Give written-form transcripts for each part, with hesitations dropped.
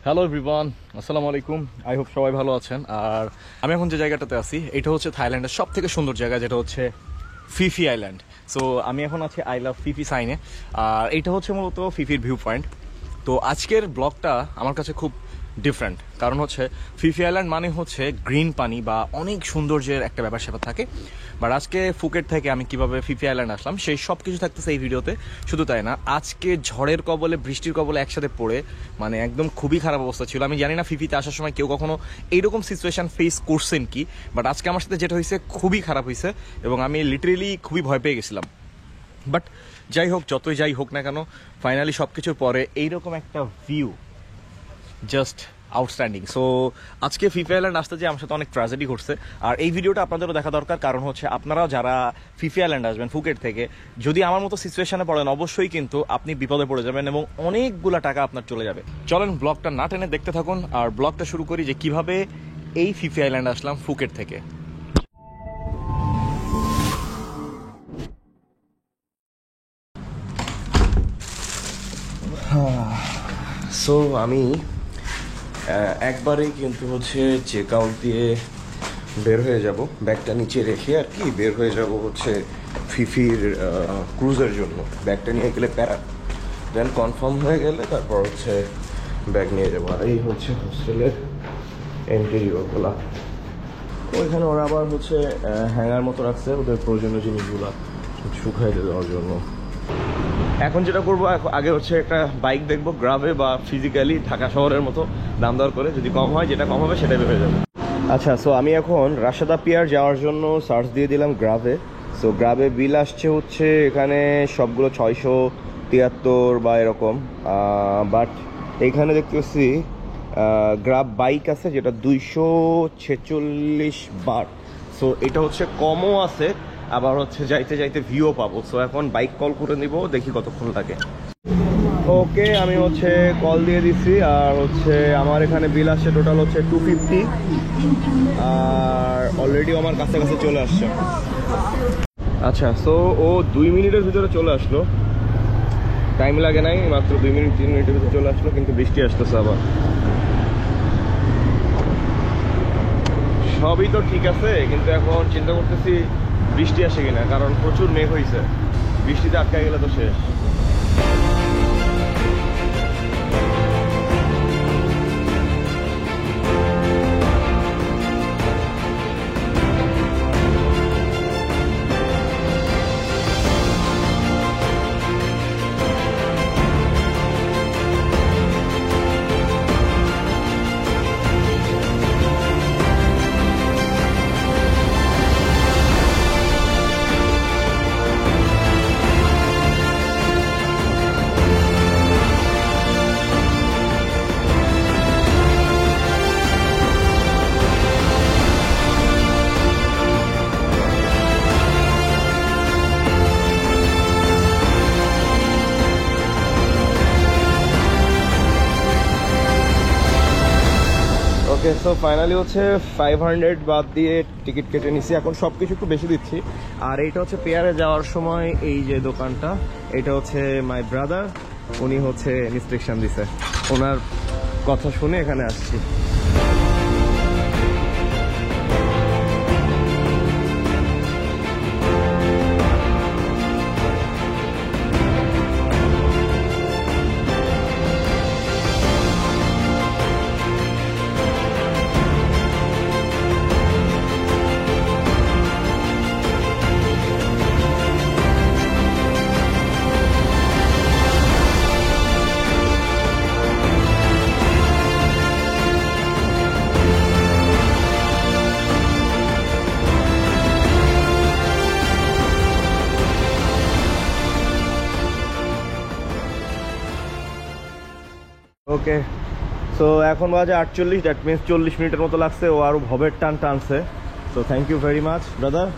Hello everyone, আসসালামু আলাইকুম। I hope সবাই ভালো আছেন। আর আমি এখন যে জায়গাটাতে আছি এটা হচ্ছে থাইল্যান্ডের সব থেকে সুন্দর জায়গা, যেটা হচ্ছে ফিফি আইল্যান্ড। সো আমি এখন আছি আই লাভ ফিফি সাইনে। আর এইটা হচ্ছে মূলত ফিফির ভিউ পয়েন্ট। তো আজকের ব্লগটা আমার কাছে খুব ডিফারেন্ট, কারণ হচ্ছে ফিফি আইল্যান্ড মানে হচ্ছে গ্রিন পানি বা অনেক সৌন্দর্যের একটা ব্যাপার স্যাপার থাকে। বাট আজকে ফুকেট থেকে আমি কিভাবে ফিফি আইল্যান্ড আসলাম সেই সব কিছু থাকতেছে এই ভিডিওতে। শুধু তাই না, আজকে ঝড়ের কবলে বৃষ্টির কবলে একসাথে পড়ে মানে একদম খুবই খারাপ অবস্থা ছিল। আমি জানি না ফিফিতে আসার সময় কেউ কখনো এইরকম সিচুয়েশন ফেস করছেন কি, বাট আজকে আমার সাথে যেটা হয়েছে খুবই খারাপ হয়েছে এবং আমি লিটারেলি খুবই ভয় পেয়ে গেছিলাম। বাট যাই হোক, যতই যাই হোক না কেন, ফাইনালি সব কিছুর পরে এইরকম একটা ভিউ জাস্ট আউটস্ট্যান্ডিং। সো আজকে ফিফি আইল্যান্ড আসতে যে আমার সাথে অনেক ট্র্যাজেডি ঘটছে, আর এই ভিডিওটা আপনাদেরও দেখা দরকার। কারণ হচ্ছে আপনারাও যারা ফিফি আইল্যান্ড আসবেন ফুকেট থেকে, যদি আমার মতো সিচুয়েশনে পড়েন অবশ্যই কিন্তু আপনি বিপদে পড়ে যাবেন এবং অনেকগুলো টাকা আপনার চলে যাবে। চলেন ব্লগটা না টেনে দেখতে থাকুন, আর ব্লগটা শুরু করি যে কিভাবে এই ফিফি আইল্যান্ড আসলাম ফুকেট থেকে। সো আমি একবারেই কিন্তু হচ্ছে চেক আউট দিয়ে বের হয়ে যাব, ব্যাগটা নিচে রেখে আর কি বের হয়ে যাব হচ্ছে ফিফির ক্রুজের জন্য। ব্যাগটা নিয়ে গেলে প্যারা, দেন কনফার্ম হয়ে গেলে তারপর হচ্ছে ব্যাগ নিয়ে যাবো। আর এই হচ্ছে হোস্টেলের এন্টেরিয়রগুলা, ওইখানে ওরা আবার হচ্ছে হ্যাঙ্গার মতো রাখছে ওদের প্রয়োজনীয় জিনিসগুলো শুকাইতে দেওয়ার জন্য। এখন যেটা করবো, আগে হচ্ছে একটা বাইক দেখবো গ্রাভে বা ফিজিক্যালি ঢাকা শহরের মতো দাম দর করে, যদি কম হয় যেটা কম হবে সেটাই হয়ে যাবে। আচ্ছা, সো আমি এখন রাশেদা পিয়ার যাওয়ার জন্য সার্চ দিয়ে দিলাম গ্রাভে। সো গ্রাভে বিল আসছে হচ্ছে এখানে সবগুলো 673 বা এরকম। বাট এইখানে দেখতে পাচ্ছি গ্রাব বাইক আছে যেটা 246 বাট। সো এটা হচ্ছে কমও আছে, আবার হচ্ছে যাইতে যাইতে ভিউও পাবো। সো এখন বাইক কল করে নিব, দেখি কতক্ষণ লাগে। ওকে, আমি হচ্ছে কল দিয়ে দিচ্ছি, আর হচ্ছে আমার এখানে বিল আসছে টোটাল হচ্ছে 250, আর অলরেডি আমার কাছে চলে আসছে। আচ্ছা, সো ও 2 মিনিটের ভিতরে চলে আসলো, টাইম লাগে নাই, মাত্র 2 মিনিট 3 মিনিটের ভিতরে চলে আসলো। কিন্তু বৃষ্টি আসতেছে আবার। সবই তো ঠিক আছে, কিন্তু এখন চিন্তা করতেছি বৃষ্টি আসে কিনা, কারণ প্রচুর মেঘ হয়েছে, বৃষ্টিতে আটকে গেলে তো শেষ। ওকে, সো ফাইনালি হচ্ছে 500 বাদ দিয়ে টিকিট কেটে নিছি। এখন সব কিছু একটু বেশি দিচ্ছি। আর এইটা হচ্ছে পেয়ারে যাওয়ার সময় এই যে দোকানটা, এটা হচ্ছে মাই ব্রাদার, উনি হচ্ছে ইনস্ট্রাকশন দিছে, ওনার কথা শুনে এখানে আসছি। ওকে, সো এখন বাজে 48, দ্যাট মিনস 40 মিনিটের মতো লাগছে। ও আরও ভবের টানছে। So thank you very much brother.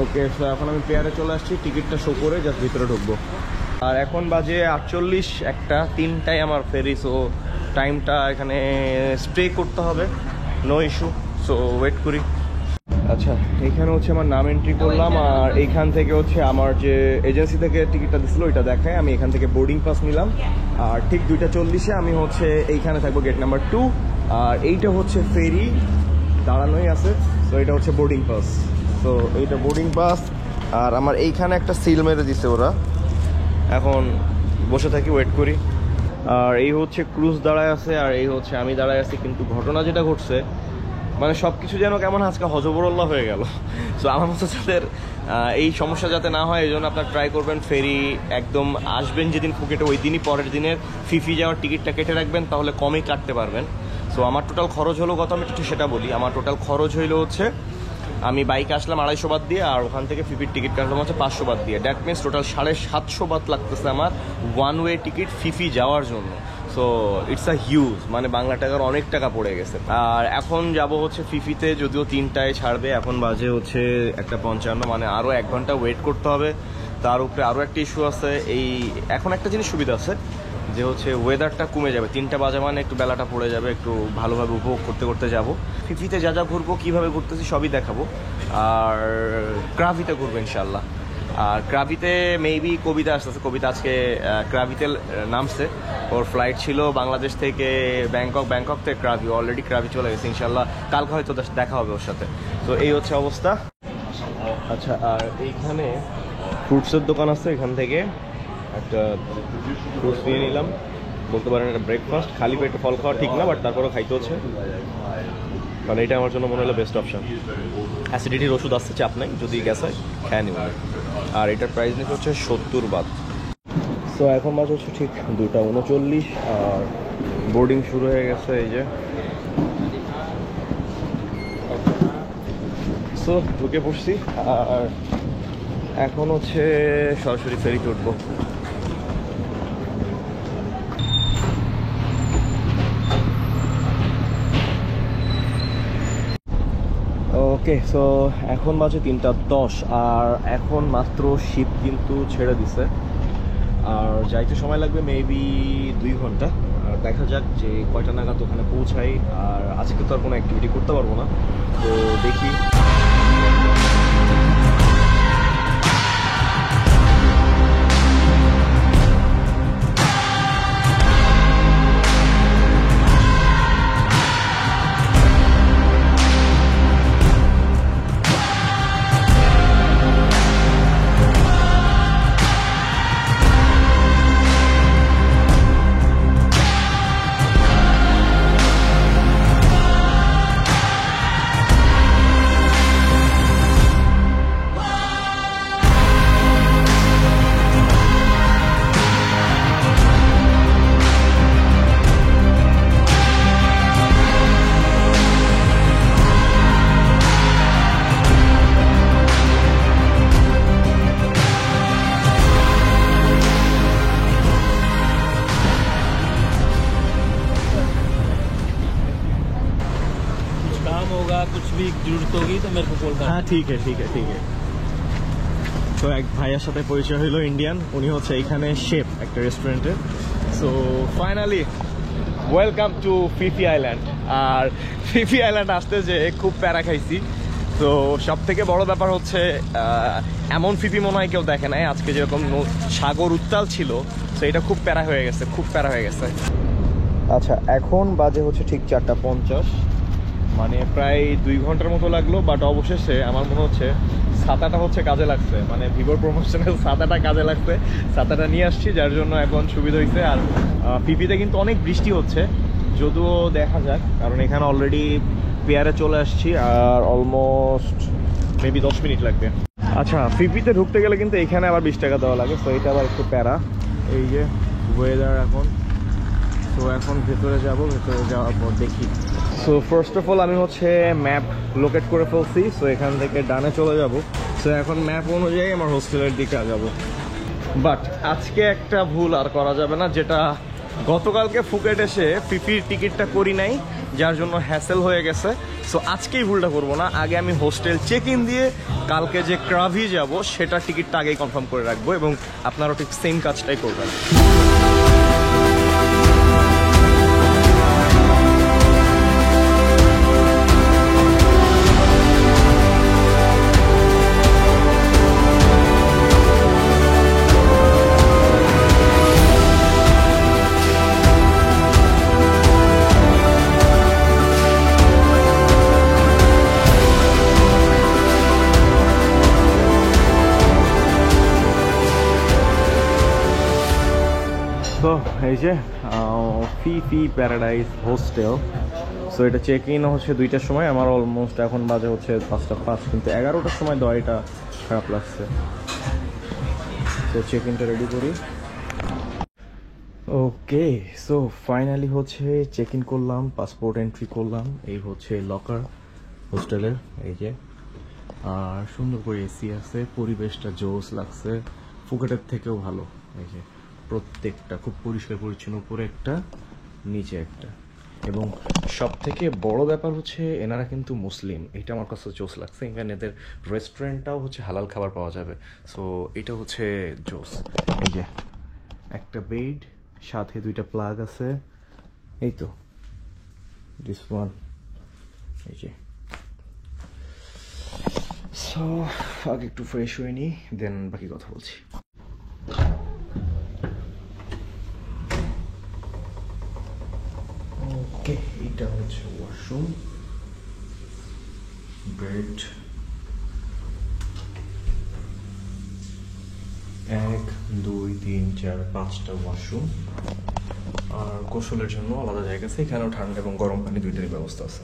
Okay, so এখন আমি পেয়ারে চলে আসছি, টিকিটটা শো করে জাস্ট ভিতরে ঢুকবো। আর এখন বাজে 48, 1:03টায় আমার ফেরি। সো টাইমটা এখানে স্টে করতে হবে, নো ইস্যু। সো ওয়েট করি। আচ্ছা, এইখানে হচ্ছে আমার নাম এন্ট্রি করলাম, আর এইখান থেকে হচ্ছে আমার যে এজেন্সি থেকে টিকিটটা দিছিল ওইটা দেখায়। আমি এখান থেকে বোর্ডিং পাস নিলাম, আর ঠিক 2:40-এ আমি হচ্ছে এইখানে থাকবো, গেট নাম্বার 2। আর এইটা হচ্ছে ফেরি দাঁড়ানোই আছে, তো এটা হচ্ছে বোর্ডিং পাস। তো এইটা বোর্ডিং পাস, আর আমার এইখানে একটা সিল মেরে দিছে ওরা। এখন বসে থাকি, ওয়েট করি। আর এই হচ্ছে ক্রুজ দাঁড়ায় আছে, আর এই হচ্ছে আমি দাঁড়ায় আছি। কিন্তু ঘটনা যেটা ঘটছে, মানে সব কিছু যেন কেমন আজকে হজবরল্লা হয়ে গেল। সো আমার মতো যাদের এই সমস্যা যাতে না হয়, এই জন্য আপনার ট্রাই করবেন ফেরি একদম আসবেন যেদিন ফুকেটে ওই দিনই পরের দিনের ফিফি যাওয়ার টিকিটটা কেটে রাখবেন, তাহলে কমেই কাটতে পারবেন। সো আমার টোটাল খরচ হলো কত, আমি একটু সেটা বলি। আমার টোটাল খরচ হইলো হচ্ছে, আমি বাইকে আসলাম 250 বাদ দিয়ে, আর ওখান থেকে ফিফির টিকিট কাটলাম হচ্ছে 500 বাদ দিয়ে। দ্যাট মিনস টোটাল 750 বাদ লাগতেছে আমার ওয়ান ওয়ে টিকিট ফিফি যাওয়ার জন্য। সো ইটস আ হিউজ, মানে বাংলা টাকার অনেক টাকা পড়ে গেছে। আর এখন যাব হচ্ছে ফিফিতে, যদিও 3টায় ছাড়বে, এখন বাজে হচ্ছে 1:55, মানে আরও 1 ঘন্টা ওয়েট করতে হবে। তার উপরে আরও একটা ইস্যু আছে। এই এখন একটা জিনিস সুবিধা আছে যে হচ্ছে ওয়েদারটা কমে যাবে, 3টা বাজে মানে একটু বেলাটা পড়ে যাবে, একটু ভালোভাবে উপভোগ করতে করতে যাব। ফিফিতে যা যা ঘুরবো, কীভাবে ঘুরতেছি সবই দেখাবো। আর ক্রাভিতে ঘুরবো ইনশাল্লাহ। আর ক্রাভিতে মেবি কবিতা আসতেছে, কবিতা আজকে ক্রাভিতে নামছে। ওর ফ্লাইট ছিল বাংলাদেশ থেকে ব্যাংকক থেকে ক্রাভি, অলরেডি ক্রাভি চলে গেছে। ইনশাল্লাহ কালকে হয়তো দেখা হবে ওর সাথে। তো এই হচ্ছে অবস্থা। আচ্ছা, আর এইখানে ফ্রুটসের দোকান আছে, এখান থেকে একটা ফ্রুটস নিয়ে নিলাম। বলতে পারেন এটা ব্রেকফাস্ট। খালি পেটে ফল খাওয়া ঠিক না, বাট তারপরেও খাইতে হচ্ছে, কারণ এটা আমার জন্য মনে হলো বেস্ট অপশন। অ্যাসিডিটির ওষুধ আসছে, চাপ নেই, যদি গ্যাস হয় খেয়ে নেবেন। আর এটার প্রাইস নিচ্ছে হচ্ছে 70 বাদ। সো এখন বাজে হচ্ছে ঠিক 2:39, আর বোর্ডিং শুরু হয়ে গেছে। এই যে সো ঢুকে পড়ছি, আর এখন হচ্ছে সরাসরি ফেরিতে উঠবো। ওকে, সো এখন বাজে 3:10, আর এখন মাত্র শিপ কিন্তু ছেড়ে দিছে, আর যাইতে সময় লাগবে মেবি 2 ঘন্টা। আর দেখা যাক যে কয়টা নাগাদ ওখানে পৌঁছাই। আর আজকে তো আর কোনো অ্যাক্টিভিটি করতে পারবো না, তো দেখি। कुछ भी जरूरत होगी तो मेरे को कॉल करना। হ্যাঁ, ঠিক আছে। তো এক ভাইয়ের সাথে পরিচয় হলো, ইন্ডিয়ান। উনি হচ্ছে এইখানে শেফ একটা রেস্টুরেন্টে। So finally welcome to Phi Phi island. আর ফিফি আইল্যান্ড আসতে যে খুব প্যারা খাইছি। তো সব থেকে বড় ব্যাপার হচ্ছে এমন ফিফি মনে হয় কেউ দেখে নাই। আজকে যেরকম সাগর উত্তাল ছিল, তো এটা খুব প্যারা হয়ে গেছে। আচ্ছা, এখন বাজে হচ্ছে ঠিক 4:50, মানে প্রায় 2 ঘন্টার মতো লাগলো। বাট অবশেষে আমার মনে হচ্ছে ছাতাটা হচ্ছে কাজে লাগছে, মানে ভিভোর প্রমোশনাল ছাতাটা কাজে লাগছে। ছাতাটা নিয়ে আসছি, যার জন্য এখন সুবিধা হয়েছে। আর ফিফিতে কিন্তু অনেক বৃষ্টি হচ্ছে, যদিও দেখা যাক, কারণ এখানে অলরেডি পেয়ারে চলে আসছি, আর অলমোস্ট মেবি 10 মিনিট লাগবে। আচ্ছা, ফিফিতে ঢুকতে গেলে কিন্তু এখানে আবার 20 টাকা দেওয়া লাগে, তো এটা আবার একটু প্যারা। এই যে ওয়েদার এখন, তো এখন ভেতরে যাওয়ার পর দেখি। সো ফার্স্ট অফ অল আমি হচ্ছে ম্যাপ লোকেট করে ফেলছি। সো এখান থেকে ডানে চলে যাব। সো এখন ম্যাপ অনুযায়ী আমার হোস্টেলের দিকে যাব। বাট আজকে একটা ভুল আর করা যাবে না, যেটা গতকালকে ফুকেট এসে ফিফির টিকিটটা করি নাই, যার জন্য হ্যাসেল হয়ে গেছে। সো আজকেই ভুলটা করবো না, আগে আমি হোস্টেল চেক ইন দিয়ে কালকে যে ক্রাভি যাব সেটার টিকিটটা আগেই কনফার্ম করে রাখবো, এবং আপনারাও ঠিক সেম কাজটাই করবেন। এই যে ফি প্যারাডাইস হোস্টেল। সো এটা চেক ইন হচ্ছে 2টার সময়, আমার অলমোস্ট এখন বাজে হচ্ছে 5:05, কিন্তু 11টার সময় দেওয়া এটা খারাপ লাগছে। তো চেক ইনটা রেডি করি। ওকে, সো ফাইনালি হচ্ছে চেক ইন করলাম, পাসপোর্ট এন্ট্রি করলাম। এই হচ্ছে লকার হোস্টেলের, এই যে। আর সুন্দর করে এসি আছে, পরিবেশটা জোস লাগছে, ফুকেটের থেকেও ভালো। এই যে প্রত্যেকটা খুব পরিষ্কার পরিচ্ছন্ন, উপরে একটা নিচে একটা। এবং সব থেকে বড় ব্যাপার হচ্ছে এনারা কিন্তু মুসলিম, এটা আমার কাছে জোস লাগছে। এখানে এদের রেস্টুরেন্টটাও হচ্ছে হালাল খাবার পাওয়া যাবে। সো এটা হচ্ছে জোস। এই যে একটা বেড, সাথে 2টা প্লাগ আছে, এই তো দিস ওয়ান। এই যে সো আগে একটু ফ্রেশ হয়ে নিই, দেন বাকি কথা বলছি। ওকে, এটা হচ্ছে ওয়াশরুম, বেড, 1 2 3 4 5টা ওয়াশরুম। আর গোসলের জন্য আলাদা জায়গা আছে, এখানেও ঠান্ডা এবং গরম পানি দুইটারই ব্যবস্থা আছে।